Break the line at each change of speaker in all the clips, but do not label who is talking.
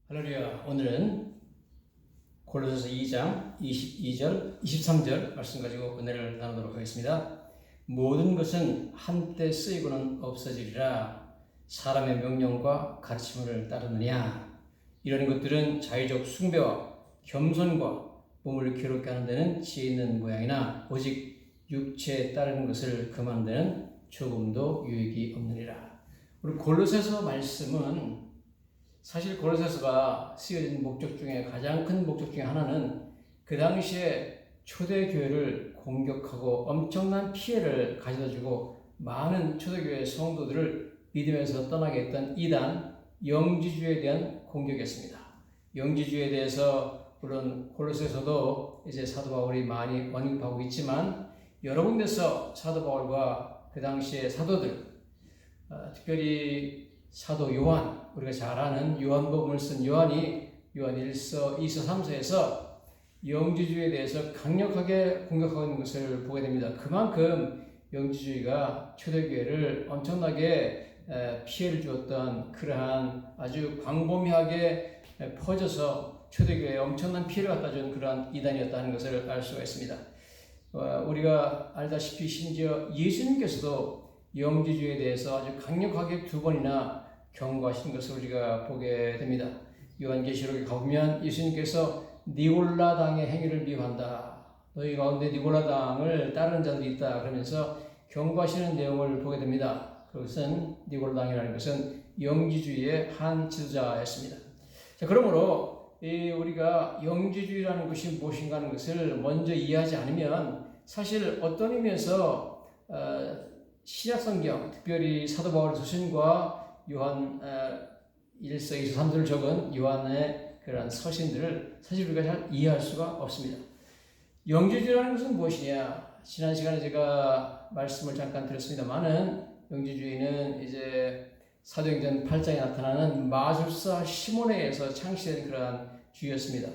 할렐루야. 오늘은 골로새서 2장 22절, 23절 말씀 가지고 은혜를 나누도록 하겠습니다. 모든 것은 한때 쓰이고는 없어지리라. 사람의 명령과 가르침을 따르느냐. 이런 것들은 자의적 숭배와 겸손과 몸을 괴롭게 하는 데는 지혜 있는 모양이나 오직 육체에 따르는 것을 금하는 데는 조금도 유익이 없느니라. 우리 골로새서 말씀은 사실 골로새서가 쓰여진 목적 중에 가장 큰 목적 중에 하나는 그 당시에 초대교회를 공격하고 엄청난 피해를 가져다주고 많은 초대교회 성도들을 믿음에서 떠나게 했던 이단 영지주의에 대한 공격이었습니다. 영지주의에 대해서 물론 골로새서도 이제 사도 바울이 많이 언급하고 있지만 여러 군데서 사도 바울과 그 당시의 사도들, 특별히 사도 요한, 우리가 잘 아는 요한복음을 쓴 요한이 요한 1서, 2서, 3서에서 영지주의에 대해서 강력하게 공격하고 있는 것을 보게 됩니다. 그만큼 영지주의가 초대교회를 엄청나게 피해를 주었던 그러한 아주 광범위하게 퍼져서 초대교회에 엄청난 피해를 갖다 준 그러한 이단이었다는 것을 알 수가 있습니다. 우리가 알다시피 심지어 예수님께서도 영지주의에 대해서 아주 강력하게 두 번이나 경고하신 것을 우리가 보게 됩니다. 요한계시록에 가보면 예수님께서 니골라당의 행위를 미워한다. 너희 가운데 니골라당을 따르는 자들이 있다. 그러면서 경고하시는 내용을 보게 됩니다. 그것은 니골라당이라는 것은 영지주의의 한 지도자였습니다. 자, 그러므로 우리가 영지주의라는 것이 무엇인가 하는 것을 먼저 이해하지 않으면 사실 어떤 의미에서 신약성경, 특별히 사도 바울의 서신과 요한 1서, 2서, 3서를 적은 요한의 그런 서신들을 사실 우리가 잘 이해할 수가 없습니다. 영지주의라는 것은 무엇이냐? 지난 시간에 제가 말씀을 잠깐 드렸습니다만은 영지주의는 이제 사도행전 8장에 나타나는 마술사 시몬에 의해서 창시된 그러한 주의였습니다.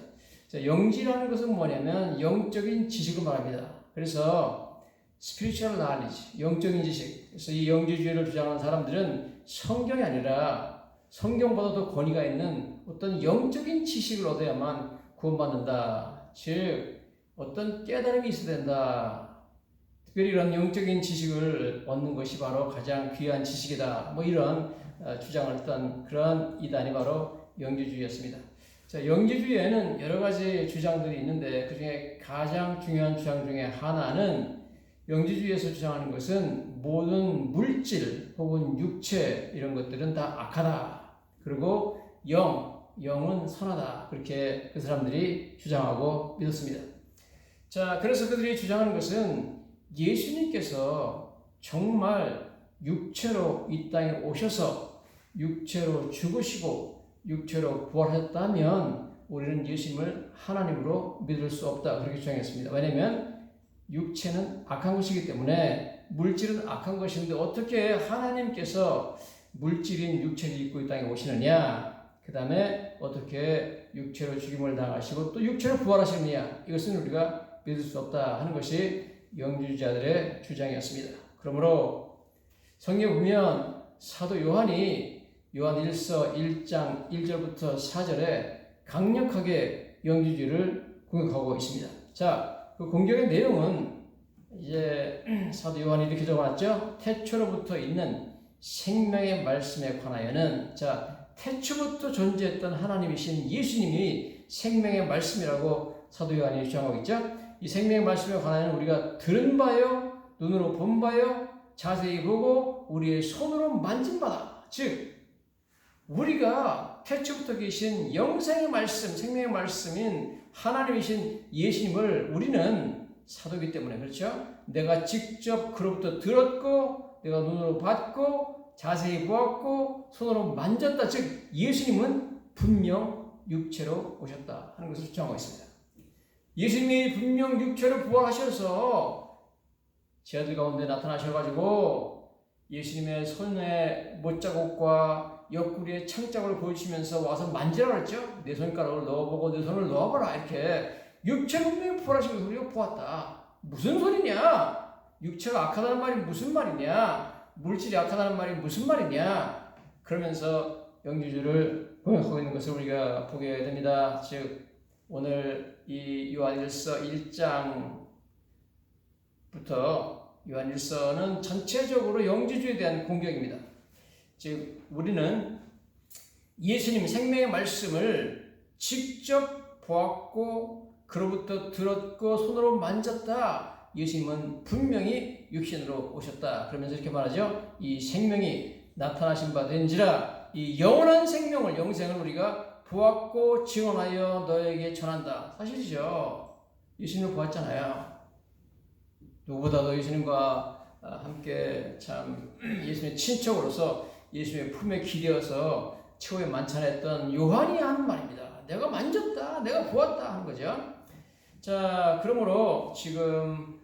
자, 영지라는 것은 뭐냐면 영적인 지식을 말합니다. 그래서 spiritual knowledge, 영적인 지식. 그래서 이 영지주의를 주장하는 사람들은 성경이 아니라 성경보다도 권위가 있는 어떤 영적인 지식을 얻어야만 구원받는다. 즉 어떤 깨달음이 있어야 된다. 특별히 이런 영적인 지식을 얻는 것이 바로 가장 귀한 지식이다. 뭐 이런 주장을 했던 그런 이단이 바로 영지주의였습니다. 자, 영지주의에는 여러 가지 주장들이 있는데 그 중에 가장 중요한 주장 중에 하나는 영지주의에서 주장하는 것은 모든 물질 혹은 육체 이런 것들은 다 악하다. 그리고 영은 선하다. 그렇게 그 사람들이 주장하고 믿었습니다. 자, 그래서 그들이 주장하는 것은 예수님께서 정말 육체로 이 땅에 오셔서 육체로 죽으시고 육체로 부활했다면 우리는 예수님을 하나님으로 믿을 수 없다. 그렇게 주장했습니다. 왜냐하면 육체는 악한 것이기 때문에 물질은 악한 것인데 어떻게 하나님께서 물질인 육체를 입고 이 땅에 오시느냐, 그 다음에 어떻게 육체로 죽임을 당하시고 또 육체로 부활하시느냐, 이것은 우리가 믿을 수 없다 하는 것이 영지주의자들의 주장이었습니다. 그러므로 성경에 보면 사도 요한이 요한 1서 1장 1절부터 4절에 강력하게 영지주의를 공격하고 있습니다. 자, 그 공격의 내용은 이제 사도 요한이 이렇게 적어놨죠. 태초로부터 있는 생명의 말씀에 관하여는, 자, 태초부터 존재했던 하나님이신 예수님이 생명의 말씀이라고 사도 요한이 주장하고 있죠. 이 생명의 말씀에 관하여는 우리가 들은 바요, 눈으로 본 바요, 자세히 보고 우리의 손으로 만진 바다. 즉 우리가 태초부터 계신 영생의 말씀, 생명의 말씀인 하나님이신 예수님을 우리는 사도이기 때문에, 그렇죠? 내가 직접 그로부터 들었고 내가 눈으로 봤고 자세히 보았고 손으로 만졌다. 즉 예수님은 분명 육체로 오셨다 하는 것을 주장하고 있습니다. 예수님이 분명 육체로 부활하셔서 제 아들 가운데 나타나셔가지고 예수님의 손에 못자국과 옆구리에 창자국을 보여주시면서 와서 만지라고 했죠. 내 손가락을 넣어보고 내 손을 넣어봐라. 이렇게 육체로 분명히 부활하신 것을 우리가 보았다. 무슨 소리냐? 육체가 악하다는 말이 무슨 말이냐? 물질이 악하다는 말이 무슨 말이냐? 그러면서 영지주를 공격하고 있는 것을 우리가 보게 됩니다. 즉 오늘 이 요한일서 1장부터 요한일서는 전체적으로 영지주에 대한 공격입니다. 즉 우리는 예수님 생명의 말씀을 직접 보았고 그로부터 들었고 손으로 만졌다. 예수님은 분명히 육신으로 오셨다. 그러면서 이렇게 말하죠. 이 생명이 나타나신 바 된지라 이 영원한 생명을 영생을 우리가 보았고 증언하여 너에게 전한다. 사실이죠. 예수님을 보았잖아요. 누구보다도 예수님과 함께 참 예수님의 친척으로서 예수님의 품에 기대어서 최후에 만찬했던 요한이 하는 말입니다. 내가 만졌다, 내가 보았다 하는 거죠. 자, 그러므로 지금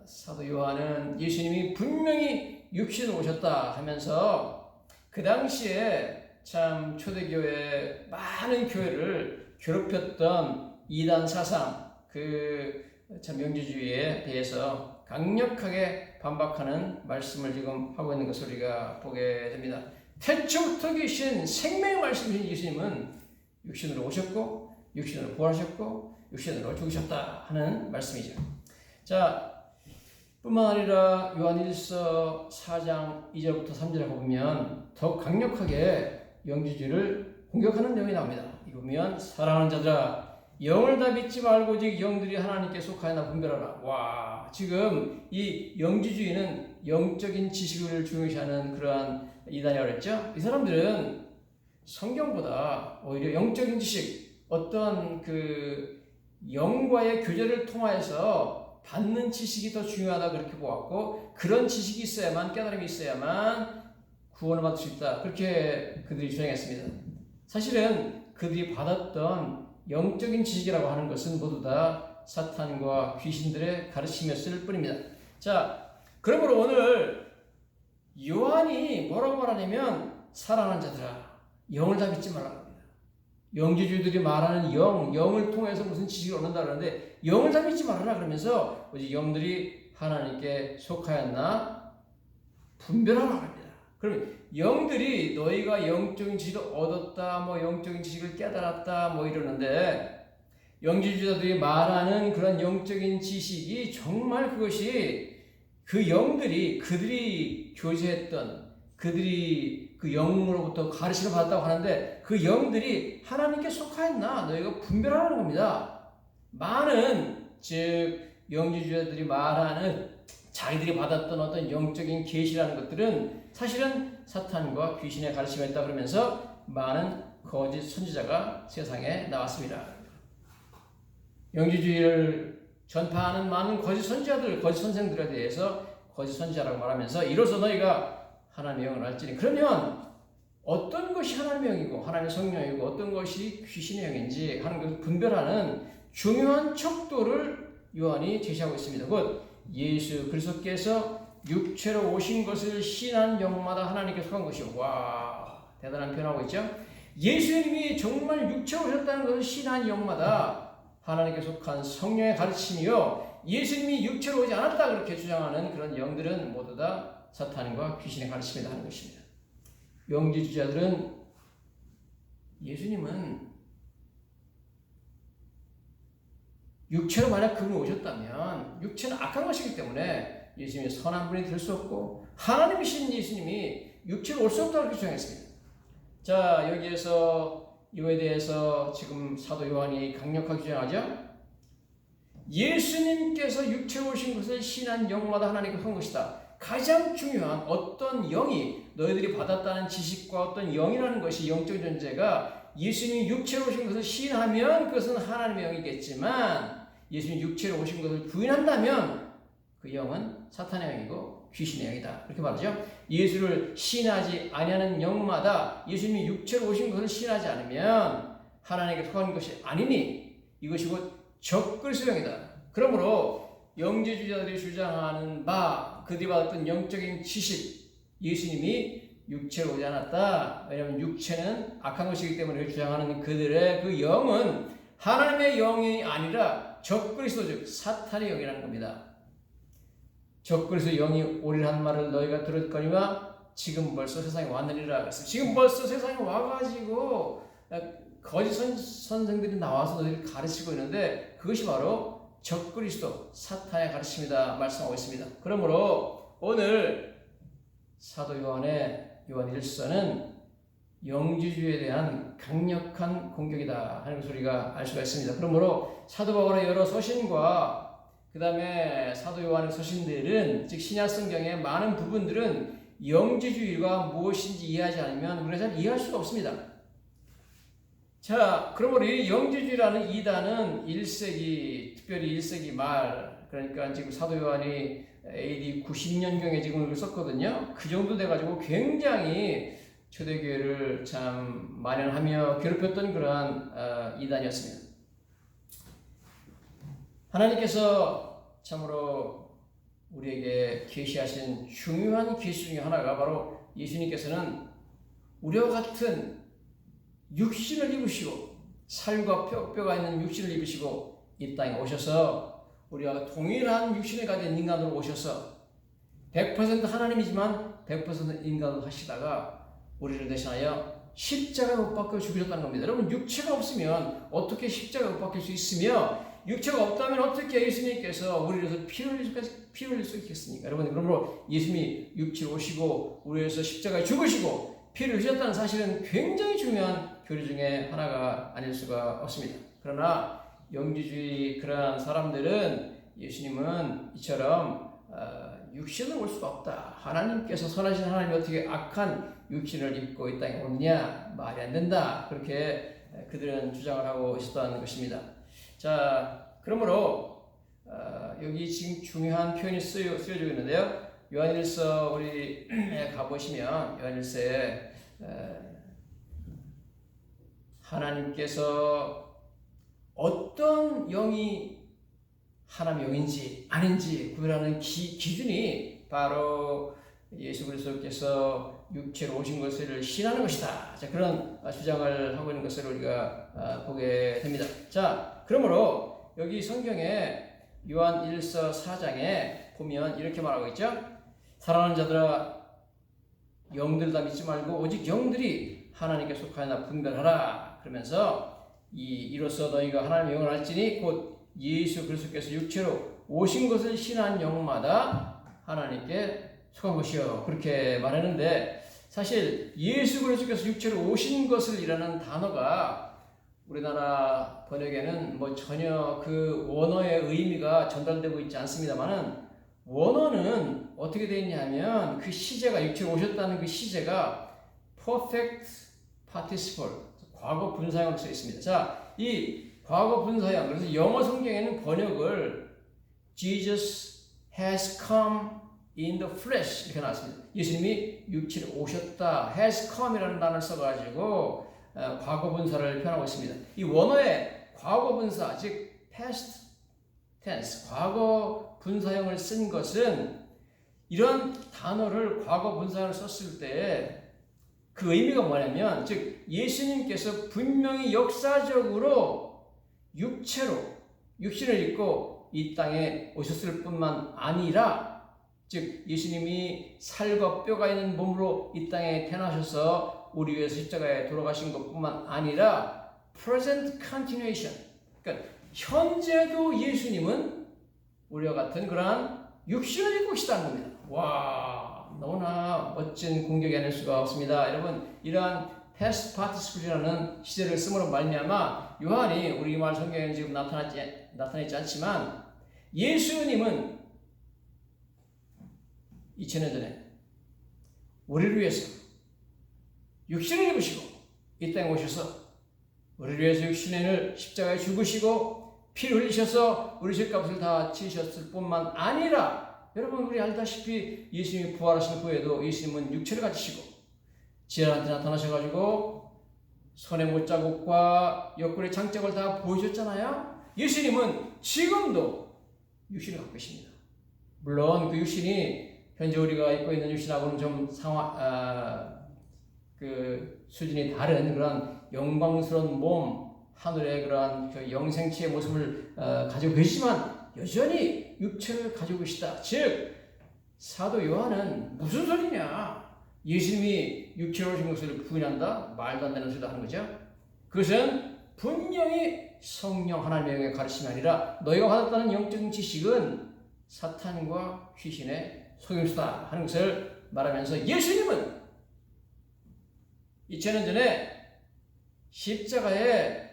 사도 요한은 예수님이 분명히 육신으로 오셨다 하면서 그 당시에 참 초대교회 많은 교회를 괴롭혔던 이단 사상 그 참 영지주의에 대해서 강력하게 반박하는 말씀을 지금 하고 있는 것을 우리가 보게 됩니다. 태초부터 계신 생명의 말씀이신 예수님은 육신으로 오셨고 육신으로 부활하셨고 육신으로 죽으셨다 하는 말씀이죠. 자, 뿐만 아니라 요한일서 4장 2절부터 3절에 보면 더욱 강력하게 영지주의를 공격하는 내용이 나옵니다. 이거 보면 사랑하는 자들아 영을 다 믿지 말고 오직 영들이 하나님께 속하여나 분별하라. 와, 지금 이 영지주의는 영적인 지식을 중요시하는 그러한 이단이라고 했죠. 이 사람들은 성경보다 오히려 영적인 지식, 어떤 그 영과의 교제를 통하여서 받는 지식이 더 중요하다 그렇게 보았고 그런 지식이 있어야만 깨달음이 있어야만 구원을 받을 수 있다. 그렇게 그들이 주장했습니다. 사실은 그들이 받았던 영적인 지식이라고 하는 것은 모두 다 사탄과 귀신들의 가르침이었을 뿐입니다. 자, 그러므로 오늘 요한이 뭐라고 말하냐면 사랑하는 자들아 영을 다 믿지 말라고 합니다. 영지주의들이 말하는 영을 통해서 무슨 지식을 얻는다 그러는데 영을 다 믿지 말아라 그러면서 오직 영들이 하나님께 속하였나 분별하라고 합니다. 그러면 영들이 너희가 영적인 지식을 얻었다, 뭐 영적인 지식을 깨달았다, 뭐 이러는데 영지주의자들이 말하는 그런 영적인 지식이 정말 그것이 그 영들이 그들이 교제했던 그들이 그 영으로부터 가르침을 받았다고 하는데 그 영들이 하나님께 속하였나 너희가 분별하라는 겁니다. 많은 즉 영지주의자들이 말하는 자기들이 받았던 어떤 영적인 계시라는 것들은 사실은 사탄과 귀신의 가르침이었다 그러면서 많은 거짓 선지자가 세상에 나왔습니다. 영지주의를 전파하는 많은 거짓 선지자들, 거짓 선생들에 대해서 거짓 선지자라고 말하면서 이로써 너희가 하나님의 영을 알지니 그러면 어떤 것이 하나님의 영이고 하나님의 성령이고 어떤 것이 귀신의 영인지 하는 것을 분별하는 중요한 척도를 요한이 제시하고 있습니다. 곧 예수 그리스도께서 육체로 오신 것을 신한 영마다 하나님께 속한 것이요. 와, 대단한 표현하고 있죠. 예수님이 정말 육체로 오셨다는 것을 신한 영마다 하나님께 속한 성령의 가르침이요. 예수님이 육체로 오지 않았다 그렇게 주장하는 그런 영들은 모두 다 사탄과 귀신의 가르침이다 하는 것입니다. 영지주의자들은 예수님은 육체로 만약 그분이 오셨다면 육체는 악한 것이기 때문에 예수님이 선한 분이 될 수 없고 하나님이신 예수님이 육체로 올 수 없다고 주장했습니다. 자, 여기에서 이거에 대해서 지금 사도 요한이 강력하게 주장하죠. 예수님께서 육체로 오신 것을 신한 영마다 하나님께 한 것이다. 가장 중요한 어떤 영이 너희들이 받았다는 지식과 어떤 영이라는 것이 영적 존재가 예수님이 육체로 오신 것을 시인하면 그것은 하나님의 영이겠지만 예수님이 육체로 오신 것을 부인한다면 그 영은 사탄의 영이고 귀신의 영이다. 그렇게 말하죠. 예수를 시인하지 아니하는 영마다 예수님이 육체로 오신 것을 시인하지 않으면 하나님께 속한 것이 아니니 이것이 곧 적그리스도 영이다. 그러므로 영지주의자들이 주장하는 바 그들이 받았던 영적인 지식 예수님이 육체로 오지 않았다. 왜냐하면 육체는 악한 것이기 때문에 주장하는 그들의 그 영은 하나님의 영이 아니라 적그리스도 즉 사탄의 영이라는 겁니다. 적그리스도 영이 오리라 한 말을 너희가 들었거니와 지금 벌써 세상에 왔느니라 그랬어요. 지금 벌써 세상에 와가지고 거짓 선생들이 나와서 너희를 가르치고 있는데 그것이 바로 적그리스도 사탄의 가르침이다 말씀하고 있습니다. 그러므로 오늘 사도 요한의 요한 1서는 영지주의에 대한 강력한 공격이다 하는 것을 우리가 알 수가 있습니다. 그러므로 사도 바울의 여러 서신과 그 다음에 사도 요한의 서신들은 즉 신약 성경의 많은 부분들은 영지주의가 무엇인지 이해하지 않으면 우리가 잘 이해할 수가 없습니다. 자, 그러므로 이 영지주의라는 이단은 1세기, 특별히 1세기 말, 그러니까 지금 사도 요한이 AD 90년경에 지금 이걸 썼거든요. 그 정도 돼가지고 굉장히 초대교회를 참 만연하며 괴롭혔던 그러한 이단이었습니다. 하나님께서 참으로 우리에게 계시하신 중요한 계시 중에 하나가 바로 예수님께서는 우리와 같은 육신을 입으시고 살과 뼈가 있는 육신을 입으시고 이 땅에 오셔서 우리와 동일한 육신을 가진 인간으로 오셔서 100% 하나님이지만 100% 인간으로 하시다가 우리를 대신하여 십자가에 못 박혀 죽으셨다는 겁니다. 여러분 육체가 없으면 어떻게 십자가에 못 박힐 수 있으며 육체가 없다면 어떻게 예수님께서 우리를 위해서 피 흘릴 수 있겠습니까? 여러분 그러므로 예수님이 육체로 오시고 우리를 위해서 십자가에 죽으시고 피를 흘리셨다는 사실은 굉장히 중요한 교리 중에 하나가 아닐 수가 없습니다. 그러나 영지주의 그러한 사람들은 예수님은 이처럼 육신을 올 수가 없다. 하나님께서 선하신 하나님이 어떻게 악한 육신을 입고 이 땅에 오느냐? 말이 안 된다. 그렇게 그들은 주장을 하고 있었다는 것입니다. 자, 그러므로 여기 지금 중요한 표현이 쓰여지고 있는데요. 요한일서 우리 가보시면 요한일서에 하나님께서 어떤 영이 하나님의 영인지 아닌지 구별하는 기준이 바로 예수 그리스도께서 육체로 오신 것을 신하는 것이다. 자, 그런 주장을 하고 있는 것을 우리가 보게 됩니다. 자, 그러므로 여기 성경에 요한 1서 4장에 보면 이렇게 말하고 있죠. 사랑하는 자들아 영들 다 믿지 말고 오직 영들이 하나님께 속하였나 분별하라. 그러면서 이로써 너희가 하나님의 영을 알지니 곧 예수 그리스도께서 육체로 오신 것을 신한 영마다 하나님께 속한 것이요. 그렇게 말했는데 사실 예수 그리스도께서 육체로 오신 것을 이라는 단어가 우리나라 번역에는 뭐 전혀 그 원어의 의미가 전달되고 있지 않습니다만은 원어는 어떻게 되어 있냐면 그 시제가 육체로 오셨다는 그 시제가 perfect participle 과거 분사형으로 쓰여 있습니다. 자, 이 과거 분사형 그래서 영어 성경에는 번역을 Jesus has come in the flesh 이렇게 나왔습니다. 예수님이 육체로 오셨다 has come이라는 단어를 써가지고 과거 분사를 표현하고 있습니다. 이 원어의 과거 분사 즉 past tense 과거 분사형을 쓴 것은 이런 단어를 과거 분사형을 썼을 때 그 의미가 뭐냐면 즉 예수님께서 분명히 역사적으로 육신을 입고 이 땅에 오셨을 뿐만 아니라 즉 예수님이 살과 뼈가 있는 몸으로 이 땅에 태어나셔서 우리 위해서 십자가에 돌아가신 것뿐만 아니라 present continuation 그러니까 현재도 예수님은 우리와 같은 그러한 육신을 입고 계시다는 겁니다. 와 너무나 멋진 공격이 아닐 수가 없습니다. 여러분 이러한 past participle이라는 시제를 쓰므로 말미암아 요한이 우리말 성경에는 지금 나타나지 않지만 예수님은 2000년 전에 우리를 위해서 육신을 입으시고 이 땅에 오셔서 우리를 위해서 육신을 십자가에 죽으시고 피를 흘리셔서 우리 죄값을 다 치셨을 뿐만 아니라 여러분 우리 알다시피 예수님이 부활하신 후에도 예수님은 육체를 가지시고 지하한테 나타나셔가지고 손의 못자국과 옆구리 장짝을 다 보여줬잖아요. 예수님은 지금도 육신을 갖고 계십니다. 물론 그 육신이 현재 우리가 입고 있는 육신하고는 좀 그 수준이 다른 그런 영광스러운 몸, 하늘의 그러한 그 영생체의 모습을 가지고 계시지만 여전히 육체를 가지고 계시다. 즉 사도 요한은 무슨 소리냐? 예수님이 육체로 오신 것을 부인한다? 말도 안 되는 소리도 하는 거죠. 그것은 분명히 성령 하나님의 영의 가르침이 아니라 너희가 받았다는 영적인 지식은 사탄과 귀신의 속임수다 하는 것을 말하면서 예수님은 2000년 전에 십자가에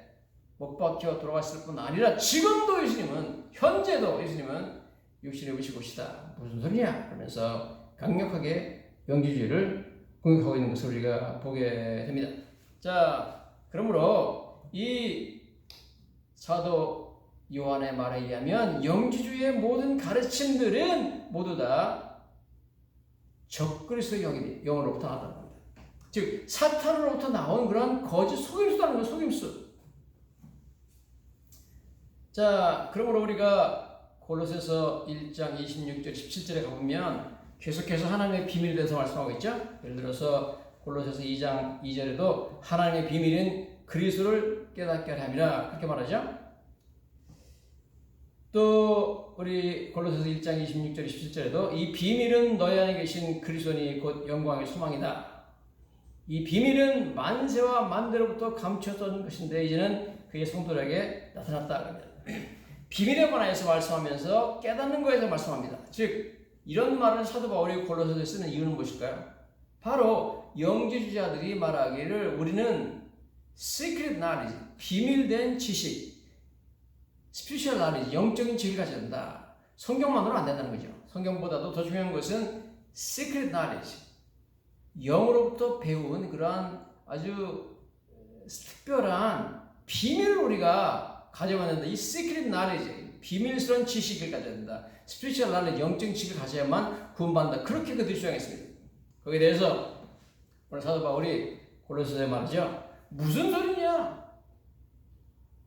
못 박혀 돌아갔을 뿐 아니라 지금도 예수님은, 현재도 예수님은 육신에 오실 것이다. 무슨 소리냐? 그러면서 강력하게 영지주의를 공격하고 있는 것을 우리가 보게 됩니다. 자, 그러므로 이 사도 요한의 말에 의하면 영지주의의 모든 가르침들은 모두 다 적그리스도의 영으로부터 나왔다는 겁니다. 즉 사탄으로부터 나온 그런 거짓 속임수라는 거예요. 속임수. 자, 그러므로 우리가 골로새서 1장 26절 17절에 가보면 계속해서 하나님의 비밀에 대해서 말씀하고 있죠. 예를 들어서 골로새서 2장 2절에도 하나님의 비밀은 그리스도를 깨닫게 함이라 그렇게 말하죠. 또 우리 골로새서 1장 26절 17절에도 이 비밀은 너희 안에 계신 그리스도니 곧 영광의 소망이다. 이 비밀은 만세와 만대로부터 감추었던 것인데 이제는 그의 성도들에게 나타났다. 비밀에 관하여서 말씀하면서 깨닫는 것에서 말씀합니다. 즉 이런 말을 사도 바울이 골로새서에 쓰는 이유는 무엇일까요? 바로 영지주의자들이 말하기를 우리는 secret knowledge, 비밀된 지식, spiritual knowledge, 영적인 지식을 가져야 된다. 성경만으로 안 된다는 거죠. 성경보다도 더 중요한 것은 secret knowledge, 영으로부터 배운 그러한 아주 특별한 비밀을 우리가 가져야 된다. 이 secret knowledge, 비밀스러운 지식을 가져야 된다. spiritual knowledge, 영적인 지식을 가져야만 구원받는다. 그렇게 그들이 주장했습니다. 거기에 대해서 오늘 사도 바울이 골로새서에 말이죠. 무슨 소리냐?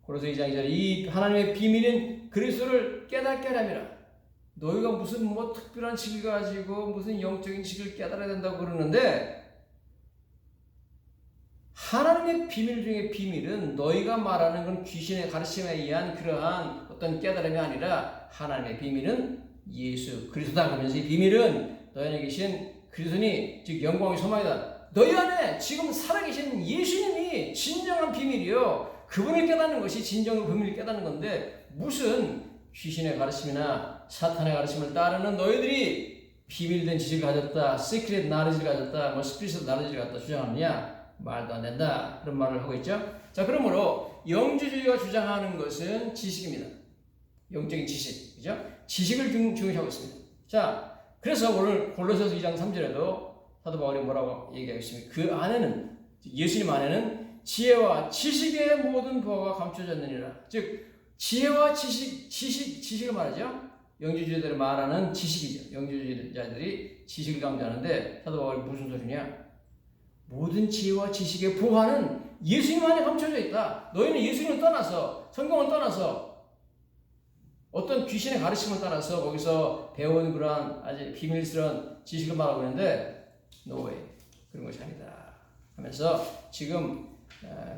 골로새 2장 2절 이 하나님의 비밀인 그리스도를 깨닫게 하람이라. 너희가 무슨 뭐 특별한 지식을 가지고 무슨 영적인 지식을 깨달아야 된다고 그러는데 하나님의 비밀 중에 비밀은 너희가 말하는 건 귀신의 가르침에 의한 그러한 어떤 깨달음이 아니라 하나님의 비밀은 예수 그리스도다. 그러면서 이 비밀은 너희 안에 계신 그리스도니 즉 영광의 소망이다. 너희 안에 지금 살아계신 예수님이 진정한 비밀이요. 그분을 깨닫는 것이 진정한 비밀을 깨닫는 건데 무슨 귀신의 가르침이나 사탄의 가르침을 따르는 너희들이 비밀된 지식을 가졌다, 시크릿 나레지를 가졌다, 뭐 스피리트 나레지를 갖다 주장하느냐? 말도 안 된다. 그런 말을 하고 있죠. 자, 그러므로 영지주의가 주장하는 것은 지식입니다. 영적인 지식, 그죠? 지식을 중시하고 있습니다. 자, 그래서 오늘 골로새서 2장 3절에도 사도 바울이 뭐라고 얘기하고 있습니까? 그 안에는 예수님 안에는 지혜와 지식의 모든 부하가 감춰졌느니라. 즉 지혜와 지식을 말하죠. 영지주의자들이 말하는 지식이죠. 영지주의자들이 지식을 강조하는데 사도 바울이 무슨 소리냐? 모든 지혜와 지식의 보화는 예수님 안에 감춰져 있다. 너희는 예수님을 떠나서 성경을 떠나서 어떤 귀신의 가르침을 따라서 거기서 배운 그러한 아주 비밀스러운 지식을 말하고 있는데 no way. 그런 것이 아니다 하면서 지금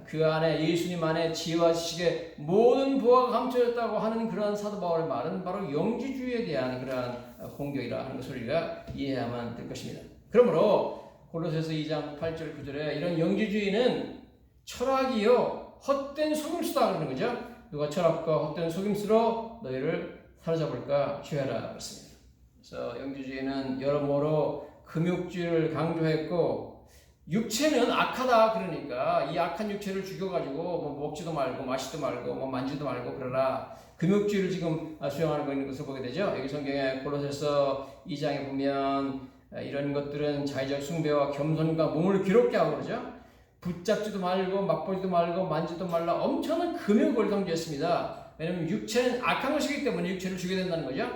그 안에 예수님 안에 지혜와 지식의 모든 보화가 감춰졌다고 하는 그러한 사도 바울의 말은 바로 영지주의에 대한 그러한 공격이라 하는 것을 우리가 이해해야만 될 것입니다. 그러므로 골로새서 2장 8절 9절에 이런 영지주의는 철학이요 헛된 속임수다 그러는 거죠. 누가 철학과 헛된 속임수로 너희를 사로잡을까 주의하라 그랬습니다. 그래서 영지주의는 여러모로 금욕주의를 강조했고 육체는 악하다 그러니까 이 악한 육체를 죽여가지고 뭐 먹지도 말고 마시지도 말고 뭐 만지도 말고 그러라 금욕주의를 지금 수용하는 거 있는 것을 보게 되죠. 여기 성경에 골로새서 2장에 보면 이런 것들은 자의적 숭배와 겸손과 몸을 괴롭게 하고 그러죠. 붙잡지도 말고 맛보지도 말고 만지도 말라 엄청난 금욕을 강조했습니다. 왜냐하면 육체는 악한 것이기 때문에 육체를 죽여야 된다는 거죠.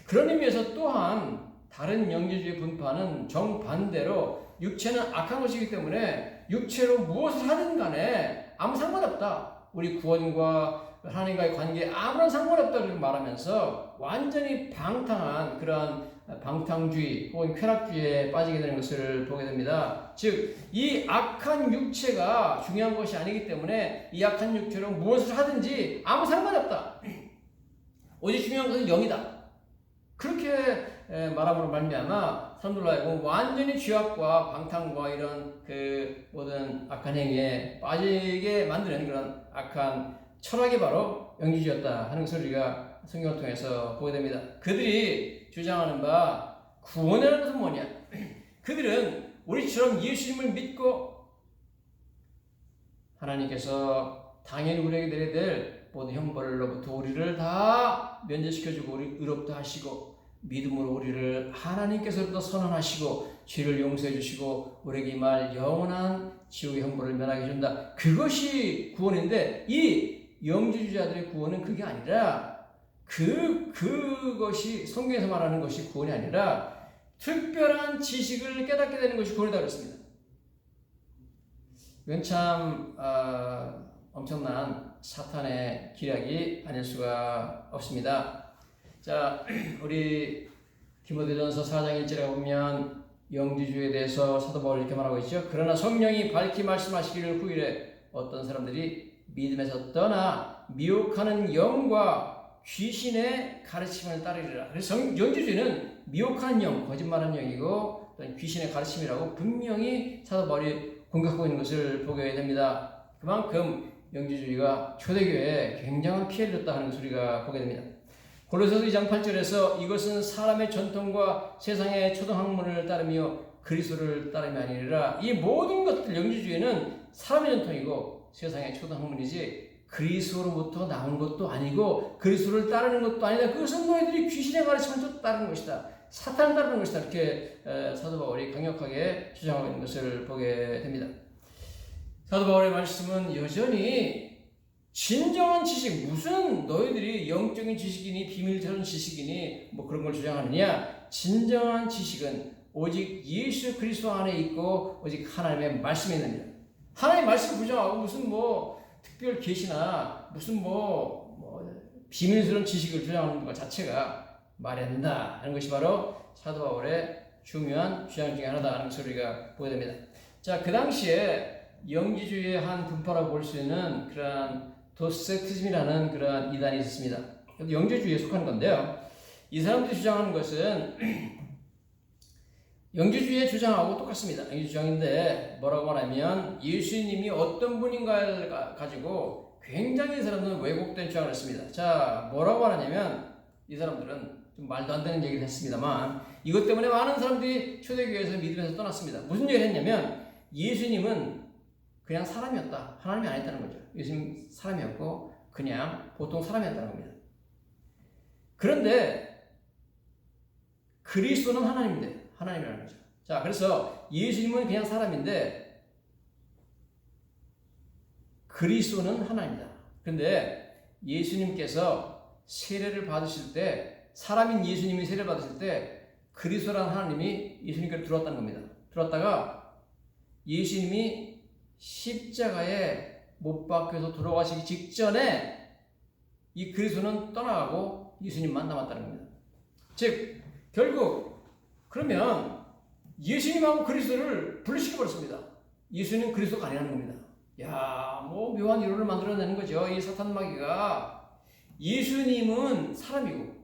그런 의미에서 또한 다른 영지주의 분파는 정반대로 육체는 악한 것이기 때문에 육체로 무엇을 하든 간에 아무 상관없다. 우리 구원과 하나님과의 관계에 아무런 상관없다고 말하면서 완전히 방탕한 그러한 방탕주의 혹은 쾌락주의에 빠지게 되는 것을 보게 됩니다. 즉, 이 악한 육체가 중요한 것이 아니기 때문에 이 악한 육체로 무엇을 하든지 아무 상관이 없다. 오직 중요한 것은 영이다. 그렇게 말함으로 말미암아 사람들로 하여금 완전히 죄악과 방탕과 이런 그 모든 악한 행위에 빠지게 만드는 그런 악한 철학이 바로 영지주의였다 하는 것을 우리가 성경을 통해서 보게 됩니다. 그들이 주장하는 바 구원이라는 것은 뭐냐? 그들은 우리처럼 예수님을 믿고 하나님께서 당연히 우리에게 내려야 될 모든 형벌로부터 우리를 다 면제시켜주고 우리 의롭다 하시고 믿음으로 우리를 하나님께서부터 선언하시고 죄를 용서해 주시고 우리에게 임할 영원한 지옥의 형벌을 면하게 해준다. 그것이 구원인데 이 영지주의자들의 구원은 그게 아니라 그것이 성경에서 말하는 것이 구원이 아니라 특별한 지식을 깨닫게 되는 것이 구원이다 그랬습니다. 이건 참 엄청난 사탄의 기략이 아닐 수가 없습니다. 자, 우리 디모데전서 4장 1절에 보면 영지주의에 대해서 사도 바울이 이렇게 말하고 있죠. 그러나 성령이 밝히 말씀하시기를 후일에 어떤 사람들이 믿음에서 떠나 미혹하는 영과 귀신의 가르침을 따르리라. 그래서 영지주의는 미혹하는 영, 거짓말하는 영이고 귀신의 가르침이라고 분명히 사도 바울이 공격하고 있는 것을 보게 됩니다. 그만큼 영지주의가 초대교회에 굉장한 피해를 줬다 하는 것을 우리가 보게 됩니다. 골로새서 2장 8절에서 이것은 사람의 전통과 세상의 초등학문을 따르며 그리스도를 따름이 아니라 이 모든 것들 영지주의는 사람의 전통이고 세상의 초등학문이지 그리스도로부터 나온 것도 아니고 그리스도를 따르는 것도 아니다. 그것은 너희들이 귀신의 가르침을 따르는 것이다. 사탄을 따르는 것이다. 이렇게 사도 바울이 강력하게 주장하고 있는 것을 보게 됩니다. 사도 바울의 말씀은 여전히 진정한 지식, 무슨 너희들이 영적인 지식이니 비밀스러운 지식이니 뭐 그런 걸 주장하느냐. 진정한 지식은 오직 예수 그리스도 안에 있고 오직 하나님의 말씀에 있느니라. 하나님의 말씀을 부정하고 무슨 뭐 특별 계시나 무슨 뭐 비밀스러운 지식을 주장하는 것 자체가 말이 안 된다 하는 것이 바로 사도 바울의 중요한 주장 중에 하나다 하는 것을 우리가 보게 됩니다. 자, 그 당시에 영지주의의 한 분파라고 볼 수 있는 그러한 도세티즘이라는 그러한 이단이 있었습니다. 영지주의에 속하는 건데요. 이 사람들이 주장하는 것은 영지주의의 주장하고 똑같습니다. 영지주의 주장인데 뭐라고 말하면 예수님이 어떤 분인가를 가지고 굉장히 이 사람들은 왜곡된 주장을 했습니다. 자, 뭐라고 말하냐면 이 사람들은 좀 말도 안 되는 얘기를 했습니다만 이것 때문에 많은 사람들이 초대교회에서 믿으면서 떠났습니다. 무슨 얘기를 했냐면 예수님은 그냥 사람이었다. 하나님이 아니었다는 거죠. 예수님 사람이었고 그냥 보통 사람이었다는 겁니다. 그런데 그리스도는 하나님인데 하나님이라는 거죠. 자, 그래서 예수님은 그냥 사람인데 그리스도는 하나님이다. 그런데 예수님께서 세례를 받으실 때 사람인 예수님이 세례를 받으실 때 그리스도라는 하나님이 예수님께로 들어왔다는 겁니다. 들어왔다가 예수님이 십자가에 못 박혀서 돌아가시기 직전에 이 그리스도는 떠나가고 예수님만 남았다는 겁니다. 즉 결국 그러면 예수님하고 그리스도를 분리시켜버렸습니다. 예수님은 그리스도가 아니라는 겁니다. 야, 뭐 묘한 이론을 만들어내는 거죠. 이 사탄 마귀가. 예수님은 사람이고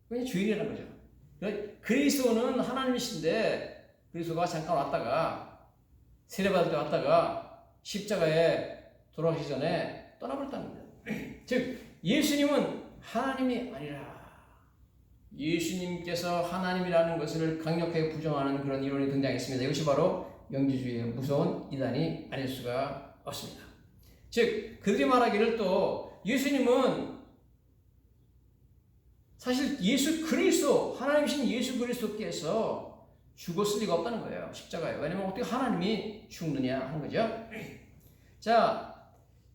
그냥 주인이라는 거죠. 그리스도는 하나님이신데 그리스도가 잠깐 왔다가 세례받을 때 왔다가 십자가에 돌아가시기 전에 떠나버렸다는 겁니다. 즉 예수님은 하나님이 아니라 예수님께서 하나님이라는 것을 강력하게 부정하는 그런 이론이 등장했습니다. 이것이 바로 영지주의의 무서운 이단이 아닐 수가 없습니다. 즉 그들이 말하기를 또 예수님은 사실 예수 그리스도 하나님이신 예수 그리스도께서 죽었을 리가 없다는 거예요. 십자가에. 왜냐면 어떻게 하나님이 죽느냐 하는 거죠. 자,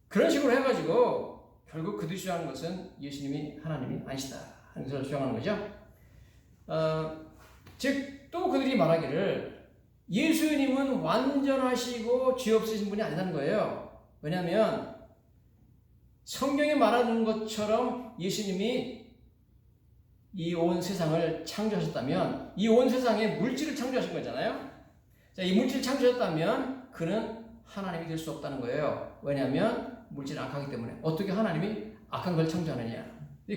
그런 식으로 해가지고 결국 그들이 주장하는 것은 예수님이 하나님이 아니시다 하는 것을 주장하는 거죠. 즉 또 그들이 말하기를 예수님은 완전하시고 죄 없으신 분이 아니라는 거예요. 왜냐하면 성경이 말하는 것처럼 예수님이 이 온 세상을 창조하셨다면 이 온 세상에 물질을 창조하신 거잖아요. 자, 이 물질을 창조하셨다면 그는 하나님이 될 수 없다는 거예요. 왜냐하면 물질은 악하기 때문에. 어떻게 하나님이 악한 걸 창조하느냐.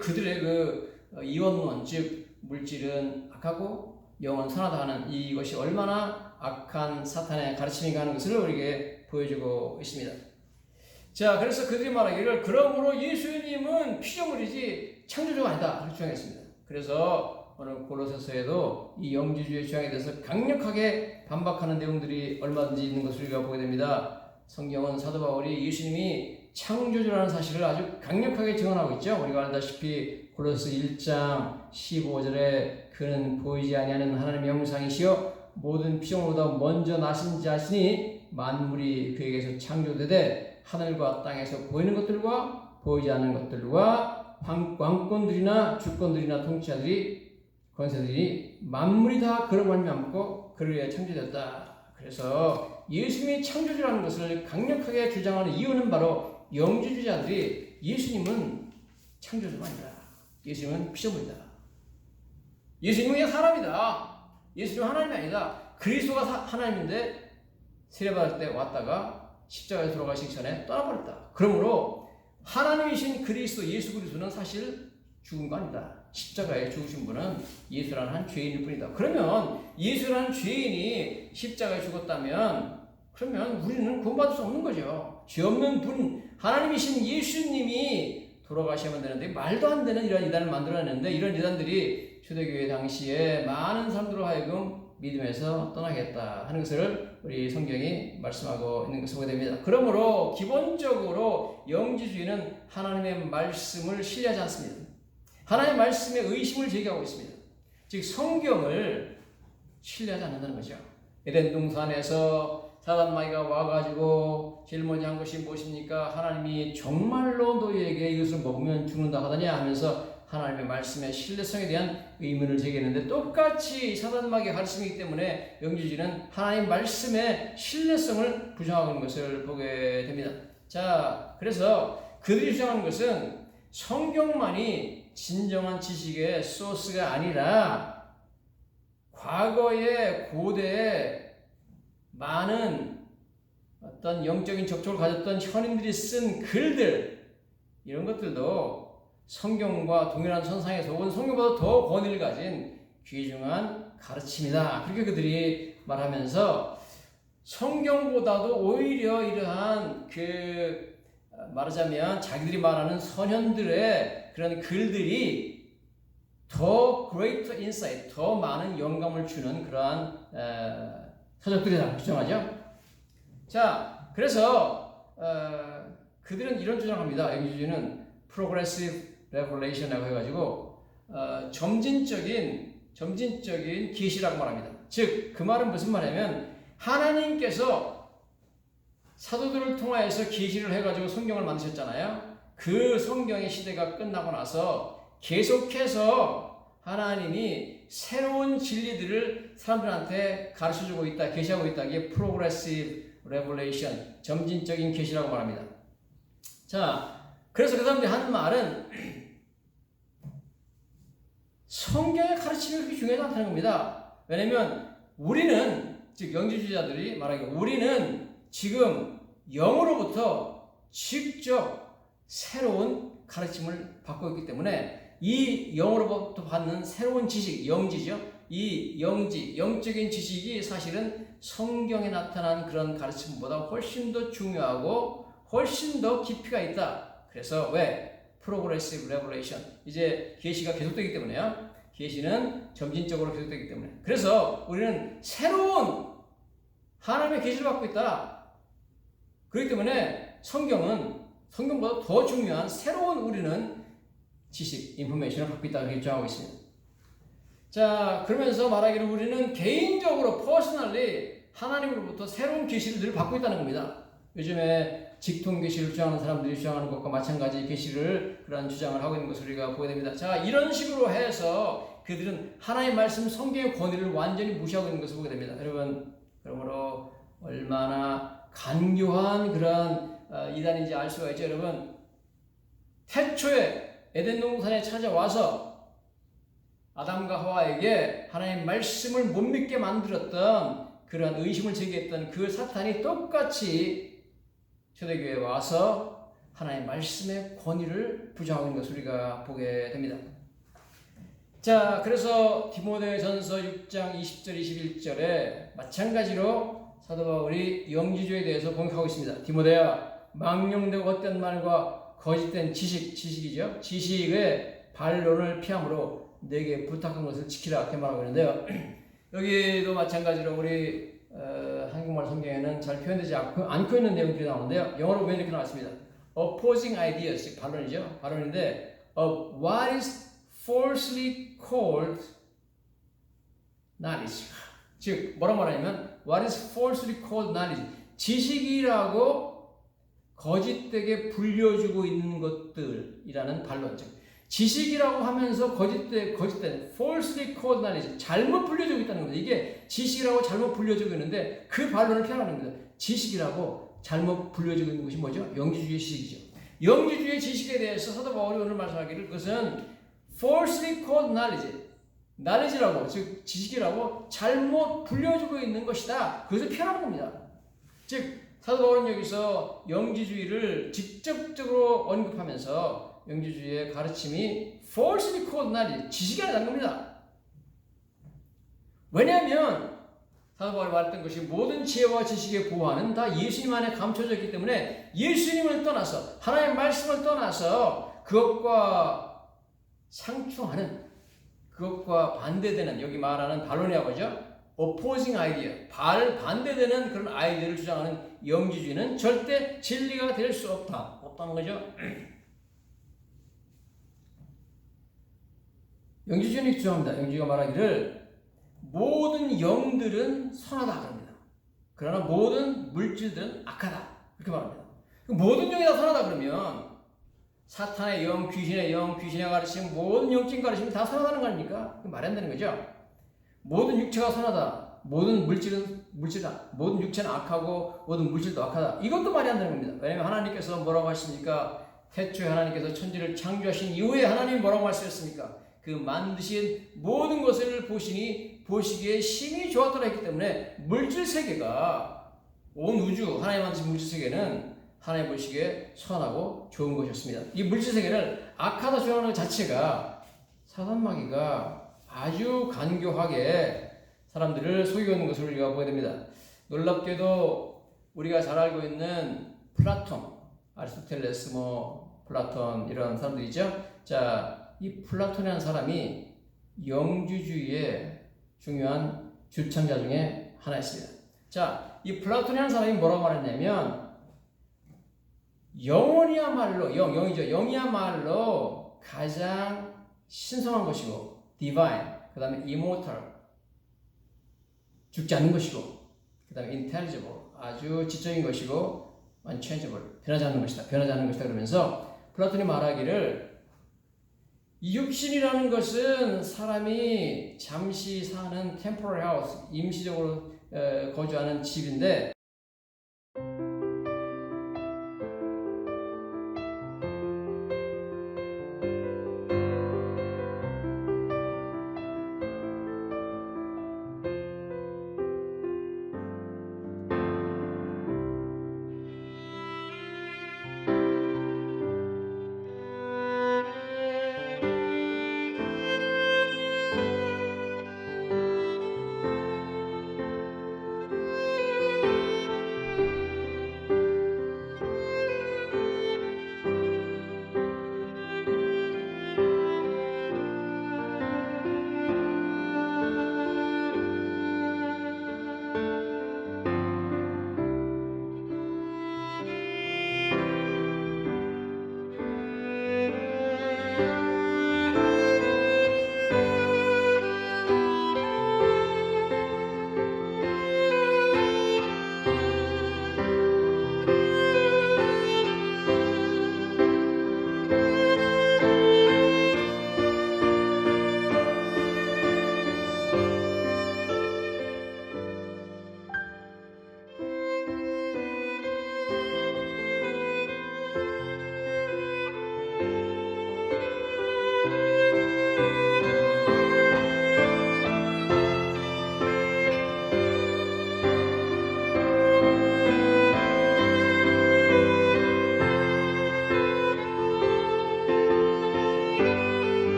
그들의 그 이원론, 즉 물질은 악하고 영은 선하다 하는 이것이 얼마나 악한 사탄의 가르침인가 하는 것을 우리에게 보여주고 있습니다. 자, 그래서 그들이 말하기를 그러므로 예수님은 피조물이지 창조주가 아니다 그렇게 주장했습니다. 그래서 오늘 골로새서에도 이 영지주의 주장에 대해서 강력하게 반박하는 내용들이 얼마든지 있는 것을 우리가 보게 됩니다. 성경은 사도 바울이 예수님이 창조주라는 사실을 아주 강력하게 증언하고 있죠. 우리가 알다시피 골로새 1장 15절에 그는 보이지 아니하는 하나님의 형상이시여 모든 피조물보다 먼저 나신 자시니 만물이 그에게서 창조되되 하늘과 땅에서 보이는 것들과 보이지 않는 것들과 왕권들이나 주권들이나 통치자들이 권세들이 만물이 다 그로 말미암고 그를 위해 창조되었다. 그래서 예수님이 창조주라는 것을 강력하게 주장하는 이유는 바로 영지주자들이 예수님은 창조주가 아니다. 예수님은 피조물이다. 예수님은 그냥 사람이다. 예수님은 하나님이 아니다. 그리스도가 하나님인데 세례받을 때 왔다가 십자가에 돌아가시기 전에 떠나버렸다. 그러므로 하나님이신 그리스도 예수 그리스도는 사실 죽은 거 아니다. 십자가에 죽으신 분은 예수라는 한 죄인일 뿐이다. 그러면 예수라는 죄인이 십자가에 죽었다면 그러면 우리는 구원받을 수 없는 거죠. 죄 없는 분 하나님이신 예수님이 돌아가셔야만 되는데 말도 안 되는 이런 이단을 만들어냈는데 이런 이단들이 초대교회 당시에 많은 사람들로 하여금 믿음에서 떠나겠다 하는 것을 우리 성경이 말씀하고 있는 것을 보게 됩니다. 그러므로 기본적으로 영지주의는 하나님의 말씀을 신뢰하지 않습니다. 하나님의 말씀에 의심을 제기하고 있습니다. 즉 성경을 신뢰하지 않는다는 거죠. 에덴 동산에서 사단 마귀가 와가지고 제일 먼저 한 것이 무엇입니까? 하나님이 정말로 너희에게 이것을 먹으면 죽는다 하더냐 하면서 하나님의 말씀의 신뢰성에 대한 의문을 제기했는데 똑같이 사단 마귀의 가르침이기 때문에 영지주의는 하나님 말씀의 신뢰성을 부정하고 있는 것을 보게 됩니다. 자, 그래서 그들이 주장하는 것은 성경만이 진정한 지식의 소스가 아니라 과거의 고대에 많은 어떤 영적인 접촉을 가졌던 현인들이 쓴 글들 이런 것들도 성경과 동일한 선상에서 온 성경보다 더 권위를 가진 귀중한 가르침이다. 그렇게 그들이 말하면서 성경보다도 오히려 이러한 말하자면 자기들이 말하는 선현들의 그런 글들이 더 greater insight, 더 많은 영감을 주는 그러한 서적들이라고 주장하죠. 자, 그래서 그들은 이런 주장합니다. 영지주의는 progressive revelation이라고 해가지고 점진적인 계시라고 말합니다. 즉, 그 말은 무슨 말이냐면 하나님께서 사도들을 통하여서 계시를 해가지고 성경을 만드셨잖아요. 그 성경의 시대가 끝나고 나서 계속해서 하나님이 새로운 진리들을 사람들한테 가르쳐주고 있다, 계시하고 있다. 이게 progressive revelation, 점진적인 계시라고 말합니다. 자, 그래서 그 사람들이 하는 말은 성경의 가르침이 그렇게 중요하지 않다는 겁니다. 왜냐면 우리는, 즉 영지주의자들이 말하기를 우리는 지금 영으로부터 직접 새로운 가르침을 받고 있기 때문에 이 영으로부터 받는 새로운 지식, 영지죠. 이 영적인 지식이 사실은 성경에 나타난 그런 가르침보다 훨씬 더 중요하고 훨씬 더 깊이가 있다. 그래서 왜? Progressive Revelation. 이제 계시가 계속되기 때문에요. 계시는 점진적으로 계속되기 때문에. 그래서 우리는 새로운 하나님의 계시를 받고 있다. 그렇기 때문에 성경보다 더 중요한 새로운 우리는 지식, 인포메이션을 갖고 있다고 주장하고 있습니다. 자, 그러면서 말하기를 우리는 개인적으로 퍼스널리 하나님으로부터 새로운 계시를 늘 받고 있다는 겁니다. 요즘에 직통 계시를 주장하는 사람들이 주장하는 것과 마찬가지 계시를 그런 주장을 하고 있는 것을 우리가 보게 됩니다. 자, 이런 식으로 해서 그들은 하나님의 말씀, 성경의 권위를 완전히 무시하고 있는 것을 보게 됩니다. 여러분, 그러므로 얼마나 간교한 그런 이단인지 알 수가 있죠. 여러분, 태초에 에덴 동산에 찾아와서 아담과 하와에게 하나님의 말씀을 못 믿게 만들었던 그러한 의심을 제기했던 그 사탄이 똑같이 초대교회에 와서 하나님의 말씀의 권위를 부정하고 있는 것을 우리가 보게 됩니다. 자, 그래서 디모데전서 6장 20절 21절에 마찬가지로 사도 바울이 영지주의에 대해서 공격하고 있습니다. 디모데야, 망령되고 헛된 말과 거짓된 지식이죠. 지식의 반론을 피함으로 내게 부탁한 것을 지키라 이렇게 말하고 있는데요. 여기도 마찬가지로 우리 한국말 성경에는 잘 표현되지 않고 있는 내용들이 나오는데요. 영어로 보면 이렇게 나왔습니다. Opposing ideas, 반론이죠. 반론인데 of what is falsely called knowledge. 즉 뭐라고 말하냐면 what is falsely called knowledge. 지식이라고 거짓되게 불려주고 있는 것들이라는 반론. 즉 지식이라고 하면서 거짓된 falsely called knowledge, 잘못 불려주고 있다는 겁니다. 이게 지식이라고 잘못 불려주고 있는데 그 반론을 피하는 겁니다. 지식이라고 잘못 불려주고 있는 것이 뭐죠? 영지주의 지식이죠. 영지주의 지식에 대해서 사도 바울이 오늘 말씀하기를 그것은 falsely called knowledge라고, 즉 지식이라고 잘못 불려주고 있는 것이다. 그것을 피하는 겁니다. 즉 사도 바울은 여기서 영지주의를 직접적으로 언급하면서 영지주의의 가르침이 falsely called knowledge, 지식이 아니라는 겁니다. 왜냐하면 사도 바울이 말했던 것이 모든 지혜와 지식의 보화는 다 예수님 안에 감춰져 있기 때문에 예수님을 떠나서 하나님의 말씀을 떠나서 그것과 상충하는, 그것과 반대되는, 여기 말하는 반론이라고 하죠. opposing idea, 반대되는 그런 아이디어를 주장하는 영지주의는 절대 진리가 될 수 없다는 거죠. 영지주의는 주장합니다. 영지주의가 말하기를 모든 영들은 선하다 그럽니다. 그러나 모든 물질들은 악하다 그렇게 말합니다. 모든 영이 다 선하다 그러면 사탄의 영, 귀신의 영, 귀신의 가르침, 모든 영적인 가르침이 다 선하다는 거 아닙니까? 말이 안 되는 거죠. 모든 육체가 선하다, 모든 물질은 물질이다, 모든 육체는 악하고 모든 물질도 악하다, 이것도 말이 안 되는 겁니다. 왜냐하면 하나님께서 뭐라고 하십니까? 태초에 하나님께서 천지를 창조하신 이후에 하나님이 뭐라고 말씀하셨습니까? 그 만드신 모든 것을 보시니 보시기에 심히 좋았더라 했기 때문에 물질 세계가, 온 우주, 하나님 만드신 물질 세계는 하나님 보시기에 선하고 좋은 것이었습니다. 이 물질 세계를 악하다 주장하는 것 자체가 사단마귀가 아주 간교하게 사람들을 속이고 있는 것을 우리가 보게 됩니다. 놀랍게도 우리가 잘 알고 있는 플라톤, 아리스토텔레스, 플라톤 이런 사람들이죠. 자, 이 플라톤이라는 사람이 영주주의의 중요한 주창자 중에 하나였습니다. 자, 이 플라톤이라는 사람이 뭐라고 말했냐면 영혼이야말로, 영이죠. 영이야말로 가장 신성한 것이고 divine, 그 다음에 immortal, 죽지 않는 것이고, 그 다음에 intelligible, 아주 지적인 것이고 unchangeable, 변하지 않는 것이다 그러면서 플라톤이 말하기를 이 육신이라는 것은 사람이 잠시 사는 temporary house, 임시적으로 거주하는 집인데